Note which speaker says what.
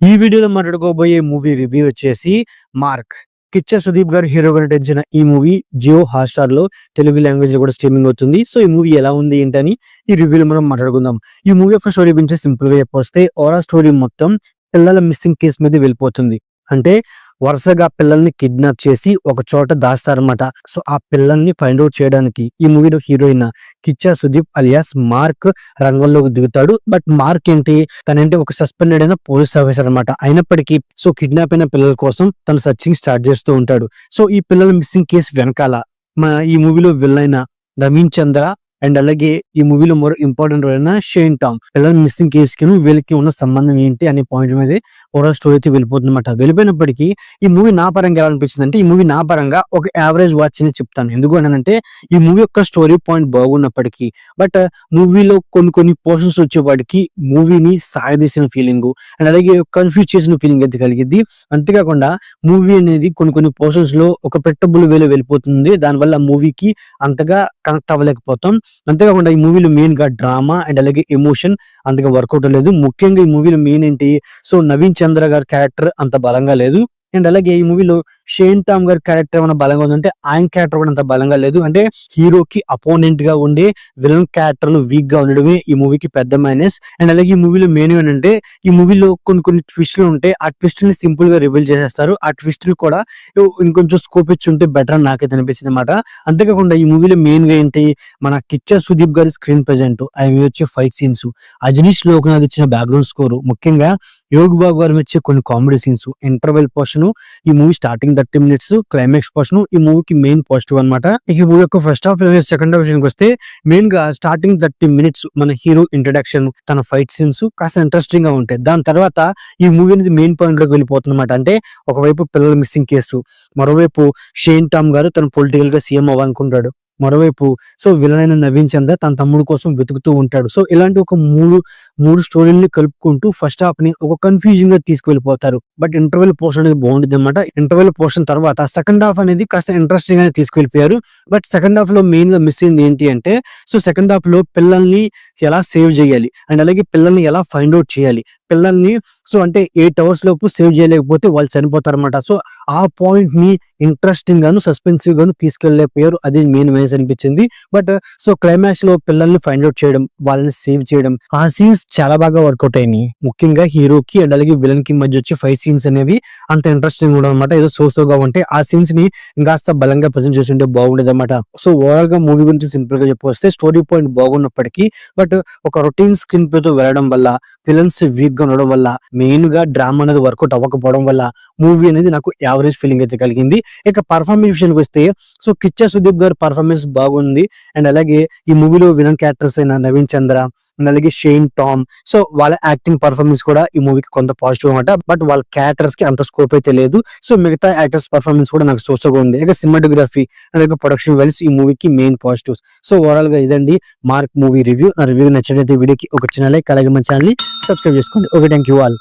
Speaker 1: ఈ వీడియోలో మాట్లాడుకోబోయే movie review వచ్చేసి మార్క్. కిచ్చా సుదీప్ గారు హీరోగా నటించిన ఈ మూవీ జియో హాట్‌స్టార్ లో తెలుగు లాంగ్వేజ్ లో కూడా స్ట్రీమింగ్ అవుతుంది. సో ఈ మూవీ ఎలా ఉంది ఏంటని ఈ రివ్యూలో మనం మాట్లాడుకుందాం. ఈ మూవీ యొక్క స్టోరీ గురించి సింపుల్ గా చెప్పొస్తే ఓవరాల్ స్టోరీ మొత్తం పిల్లల మిస్సింగ్ కేసు మీద వెళ్ళిపోతుంది. అంటే వరుసగా పిల్లల్ని కిడ్నాప్ చేసి ఒక చోట దాస్తారన్నమాట. సో ఆ పిల్లల్ని ఫైండ్ అవుట్ చేయడానికి ఈ మూవీలో heroine Kichcha Sudeep alias mark రంగంలోకి దిగుతాడు. బట్ మార్క్ ఏంటి, తనంటే ఒక సస్పెండెడ్ అయిన పోలీస్ ఆఫీసర్ అనమాట. అయినప్పటికీ సో కిడ్నాప్ అయిన పిల్లల కోసం తను సర్చింగ్ స్టార్ట్ చేస్తూ ఉంటాడు. సో ఈ పిల్లల మిస్సింగ్ కేసు వెనకాల ఈ మూవీలో విల్లైన నవీన్ చంద్ర అండ్ అలాగే ఈ మూవీలో మరో ఇంపార్టెంట్ రోల్ అయిన షేన్ టామ్ పిల్లల మిస్సింగ్ కేసుకి వీళ్ళకి ఉన్న సంబంధం ఏంటి అనే పాయింట్ మీద ఓవరాల్ స్టోరీ అయితే వెళ్ళిపోతుందన్నమాట. వెళ్ళిపోయినప్పటికీ ఈ మూవీ నా పరంగా ఎలా అనిపించింది అంటే, ఈ మూవీ నా పరంగా ఒక యావరేజ్ వాచ్ అని చెప్తాను. ఎందుకు అంటే ఈ మూవీ యొక్క స్టోరీ పాయింట్ బాగున్నప్పటికీ బట్ మూవీలో కొన్ని పోర్షన్స్ వచ్చేవాడికి మూవీని సాగదీసిన ఫీలింగ్ అండ్ అలాగే కన్ఫ్యూజ్ చేసిన ఫీలింగ్ అయితే కలిగింది. అంతేకాకుండా మూవీ అనేది కొన్ని పోర్షన్స్ లో ఒక పెట్టబుల్ వేలో వెళ్ళిపోతుంది. దానివల్ల మూవీకి అంతగా కనెక్ట్ అవ్వలేకపోతాం. అంతేకాకుండా ఈ మూవీలో మెయిన్ గా డ్రామా అండ్ అలాగే ఎమోషన్ అంతగా వర్కౌట్ లేదు. ముఖ్యంగా ఈ మూవీలో మెయిన్ ఏంటి, సో నవీన్ చంద్ర గారి క్యారెక్టర్ అంత బలంగా లేదు. అండ్ అలాగే ఈ మూవీలో షేన్ టామ్ గారి క్యారెక్టర్ ఏమైనా బలంగా ఉందంటే ఆయన క్యారెక్టర్ కూడా అంత బలంగా లేదు. అంటే హీరోకి అపోనెంట్ గా ఉండే విలన్ క్యారెక్టర్లు వీక్ గా ఉండడమే ఈ మూవీకి పెద్ద మైనస్. అండ్ అలాగే ఈ మూవీలో మెయిన్ ఏంటంటే, ఈ మూవీలో కొన్ని ట్విస్టులు ఉంటాయి. ఆ ట్విస్ట్ ని సింపుల్ గా రివీల్ చేసేస్తారు. ఆ ట్విస్టులు కూడా ఇంకొంచెం స్కోప్ ఇచ్చి ఉంటే బెటర్ అని నాకైతే అనిపించింది అనమాట. అంతేకాకుండా ఈ మూవీలో మెయిన్ గా ఏంటి, మన కిచ్చా సుదీప్ గారి స్క్రీన్ ప్రెజెంట్, అవి వచ్చే ఫైట్ సీన్స్, అజనీష్ లోకనాథ్ ఇచ్చిన బ్యాక్గ్రౌండ్ స్కోర్, ముఖ్యంగా యోగ్ బాబు గారు వచ్చే కొన్ని కామెడీ సీన్స్, ఇంటర్వెల్ పోర్షన్, ఈ movie starting 30 minutes, climax portion ఈ మూవీకి మెయిన్ పాజిటివ్ అనమాట. ఈ మూవీ యొక్క ఫస్ట్ హాఫ్ సెకండ్ హాఫ్ విషయానికి వస్తే, మెయిన్ గా స్టార్టింగ్ 30 minutes మన హీరో ఇంట్రడక్షన్, తన ఫైట్ సీన్స్ కాస్త ఇంట్రెస్టింగ్ గా ఉంటాయి. దాని తర్వాత ఈ మూవీ అనేది మెయిన్ పాయింట్ లోకి వెళ్ళిపోతుంది అనమాట. అంటే ఒకవైపు పిల్లల మిస్సింగ్ కేసు, మరోవైపు షేన్ టామ్ గారు తను పొలిటికల్ గా సీఎం అవ్వాలనుకుంటాడు, మరోవైపు సో విలన్ అయిన నవీన్ చంద్ర తన తమ్ముడు కోసం వెతుకుతూ ఉంటాడు. సో ఇలాంటి ఒక మూడు స్టోరీని కలుపుకుంటూ ఫస్ట్ హాఫ్ ని ఒక కన్ఫ్యూజింగ్ గా తీసుకువెళ్ళిపోతారు. బట్ ఇంటర్వెల్ పోర్షన్ అనేది బాగుంటుంది అనమాట. ఇంటర్వెల్ పోర్షన్ తర్వాత సెకండ్ హాఫ్ అనేది కాస్త ఇంట్రెస్టింగ్ గానే తీసుకెళ్లిపోయారు. బట్ సెకండ్ హాఫ్ లో మెయిన్ గా మిస్ అయింది ఏంటి అంటే, సో సెకండ్ హాఫ్ లో పిల్లల్ని ఎలా సేవ్ చేయాలి అండ్ అలాగే పిల్లల్ని ఎలా ఫైండ్ అవుట్ చేయాలి, పిల్లల్ని సో అంటే 8 hours లోపు సేవ్ చేయలేకపోతే వాళ్ళు చనిపోతారు అనమాట. సో ఆ పాయింట్ ని ఇంట్రెస్టింగ్ గాను సస్పెన్సివ్ గాను తీసుకెళ్లేకపోయారు. అది మెయిన్ మైనస్ అనిపించింది. బట్ సో క్లైమాక్స్ లో పిల్లల్ని ఫైండ్ అవుట్ చేయడం, వాళ్ళని సేవ్ చేయడం, ఆ సీన్స్ చాలా బాగా వర్కౌట్ అయినాయి. ముఖ్యంగా హీరోకి అండ్ అలాగే విలన్ కి మధ్య వచ్చే 5 scenes అనేవి అంత ఇంట్రెస్టింగ్ ఉండడం అనమాట. ఏదో సోగా ఉంటే ఆ సీన్స్ ని ఇంకాస్త బలంగా ప్రజెంట్ చేస్తుంటే బాగుండేది అనమాట. సో ఓవరాల్ గా మూవీ గురించి సింపుల్ గా చెప్పొస్తే, స్టోరీ పాయింట్ బాగున్నప్పటికీ బట్ ఒక రొటీన్ స్క్రీన్ ప్లే తో వెళ్ళడం వల్ల, విలన్స్ వీక్ గా ఉండడం వల్ల, మెయిన్ గా డ్రామా అనేది వర్కౌట్ అవ్వకపోవడం వల్ల మూవీ అనేది నాకు యావరేజ్ ఫీలింగ్ అయితే కలిగింది. ఇక పర్ఫార్మెన్స్ విషయానికి వస్తే, సో కిచ్చా సుదీప్ గారి పర్ఫార్మెన్స్ బాగుంది. అండ్ అలాగే ఈ మూవీలో విలన్ క్యారెక్టర్స్ అయిన నవీన్ చంద్ర అండ్ అలాగే షేన్ టామ్, సో వాళ్ళ యాక్టింగ్ పర్ఫార్మెన్స్ కూడా ఈ మూవీకి కొంత పాజిటివ్ అనమాట. బట్ వాళ్ళ క్యారెక్టర్స్ కి అంత స్కోప్ అయితే లేదు. సో మిగతా యాక్టర్స్ పర్ఫార్మెన్స్ కూడా నాకు సోగా ఉంది. ఇక సినిమాటోగ్రఫీ అలాగే ప్రొడక్షన్ వాల్యూస్ ఈ మూవీకి మెయిన్ పాజిటివ్స్. సో ఓవరాల్ గా ఇదండి మార్క్ మూవీ రివ్యూ. నా రివ్యూ నచ్చినట్లయితే వీడియోకి ఒక చిన్న లైక్, అలాగే మన ఛానల్ ని సబ్స్క్రైబ్ చేసుకోండి. Okay, thank you all.